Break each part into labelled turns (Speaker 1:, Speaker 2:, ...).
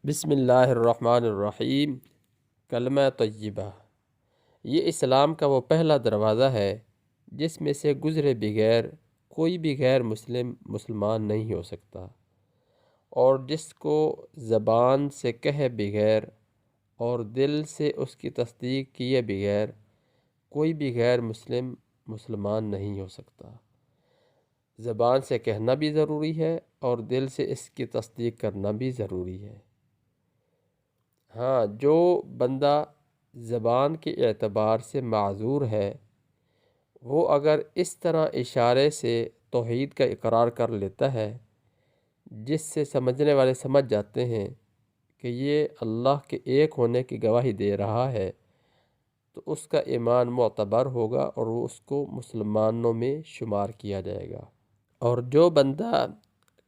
Speaker 1: بسم اللہ الرحمن الرحیم۔ کلمہ طیبہ یہ اسلام کا وہ پہلا دروازہ ہے جس میں سے گزرے بغیر کوئی بھی غیر مسلمان نہیں ہو سکتا، اور جس کو زبان سے کہے بغیر اور دل سے اس کی تصدیق کیے بغیر کوئی بھی غیر مسلمان نہیں ہو سکتا۔ زبان سے کہنا بھی ضروری ہے اور دل سے اس کی تصدیق کرنا بھی ضروری ہے۔ ہاں، جو بندہ زبان کے اعتبار سے معذور ہے، وہ اگر اس طرح اشارے سے توحید کا اقرار کر لیتا ہے جس سے سمجھنے والے سمجھ جاتے ہیں کہ یہ اللہ کے ایک ہونے کی گواہی دے رہا ہے، تو اس کا ایمان معتبر ہوگا اور وہ اس کو مسلمانوں میں شمار کیا جائے گا۔ اور جو بندہ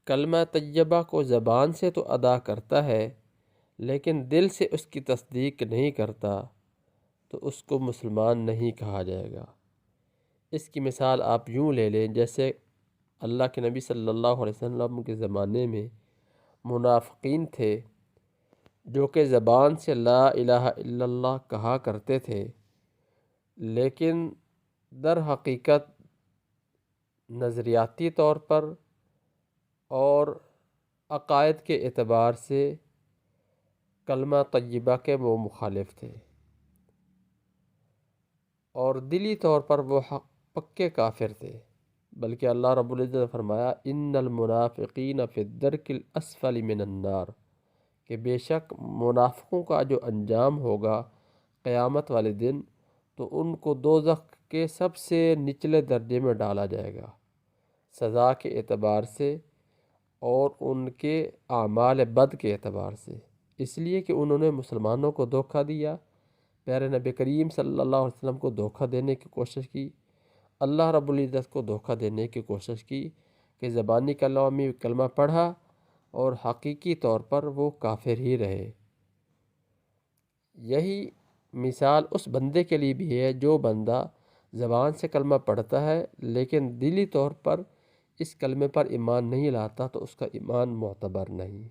Speaker 1: کلمہ طیبہ کو زبان سے تو ادا کرتا ہے لیکن دل سے اس کی تصدیق نہیں کرتا، تو اس کو مسلمان نہیں کہا جائے گا۔ اس کی مثال آپ یوں لے لیں، جیسے اللہ کے نبی صلی اللہ علیہ وسلم کے زمانے میں منافقین تھے جو کہ زبان سے لا الہ الا اللہ کہا کرتے تھے، لیکن در حقیقت نظریاتی طور پر اور عقائد کے اعتبار سے کلمہ طیبہ کے وہ مخالف تھے، اور دلی طور پر وہ پکے کافر تھے۔ بلکہ اللہ رب العزت نے فرمایا ان المنافقین فی الدرک الاسفل من النار، کہ بے شک منافقوں کا جو انجام ہوگا قیامت والے دن، تو ان کو دوزخ کے سب سے نچلے درجے میں ڈالا جائے گا، سزا کے اعتبار سے اور ان کے اعمال بد کے اعتبار سے، اس لیے کہ انہوں نے مسلمانوں کو دھوکہ دیا، پیارے نبی کریم صلی اللہ علیہ وسلم کو دھوکہ دینے کی کوشش کی، اللہ رب العزت کو دھوکہ دینے کی کوشش کی کہ زبانی کلمہ پڑھا اور حقیقی طور پر وہ کافر ہی رہے۔ یہی مثال اس بندے کے لیے بھی ہے جو بندہ زبان سے کلمہ پڑھتا ہے لیکن دلی طور پر اس کلمے پر ایمان نہیں لاتا، تو اس کا ایمان معتبر نہیں۔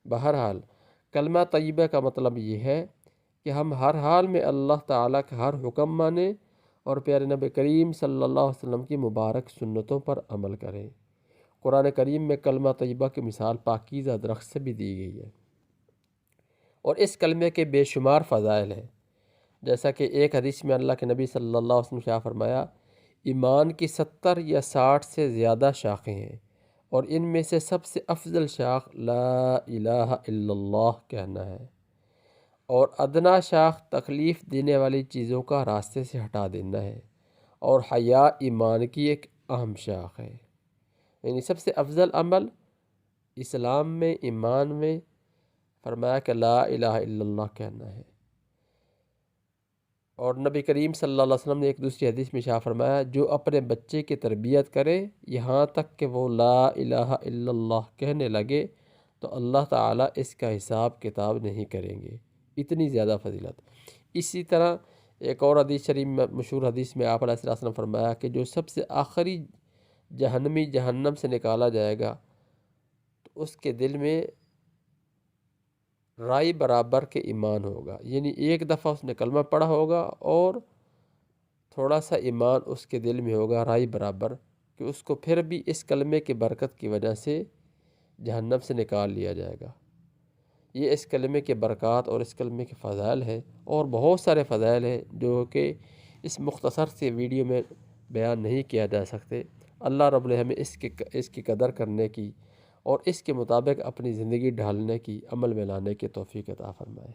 Speaker 1: بہرحال کلمہ طیبہ کا مطلب یہ ہے کہ ہم ہر حال میں اللہ تعالیٰ کا ہر حکم مانیں اور پیارے نبی کریم صلی اللہ علیہ وسلم کی مبارک سنتوں پر عمل کریں۔ قرآن کریم میں کلمہ طیبہ کی مثال پاکیزہ درخت سے بھی دی گئی ہے، اور اس کلمے کے بے شمار فضائل ہیں، جیسا کہ ایک حدیث میں اللہ کے نبی صلی اللہ علیہ وسلم نے فرمایا ایمان کی 70 یا 60 سے زیادہ شاخیں ہیں، اور ان میں سے سب سے افضل شاخ لا الہ الا اللہ کہنا ہے، اور ادنا شاخ تکلیف دینے والی چیزوں کا راستے سے ہٹا دینا ہے، اور حیا ایمان کی ایک اہم شاخ ہے۔ یعنی سب سے افضل عمل اسلام میں، ایمان میں فرمایا کہ لا الہ الا اللہ کہنا ہے۔ اور نبی کریم صلی اللہ علیہ وسلم نے ایک دوسری حدیث میں فرمایا جو اپنے بچے کی تربیت کرے یہاں تک کہ وہ لا الہ الا اللہ کہنے لگے، تو اللہ تعالیٰ اس کا حساب کتاب نہیں کریں گے، اتنی زیادہ فضیلت۔ اسی طرح ایک اور حدیث شریف میں، مشہور حدیث میں آپ علیہ السلام نے فرمایا کہ جو سب سے آخری جہنمی جہنم سے نکالا جائے گا، تو اس کے دل میں رائی برابر کے ایمان ہوگا، یعنی ایک دفعہ اس نے کلمہ پڑھا ہوگا اور تھوڑا سا ایمان اس کے دل میں ہوگا رائی برابر، کہ اس کو پھر بھی اس کلمے کی برکت کی وجہ سے جہنم سے نکال لیا جائے گا۔ یہ اس کلمے کے برکات اور اس کلمے کے فضائل ہیں، اور بہت سارے فضائل ہیں جو کہ اس مختصر سے ویڈیو میں بیان نہیں کیا جا سکتے۔ اللہ رب العالمین ہمیں اس کی قدر کرنے کی اور اس کے مطابق اپنی زندگی ڈھالنے کی، عمل میں لانے کی توفیق عطا فرمائے۔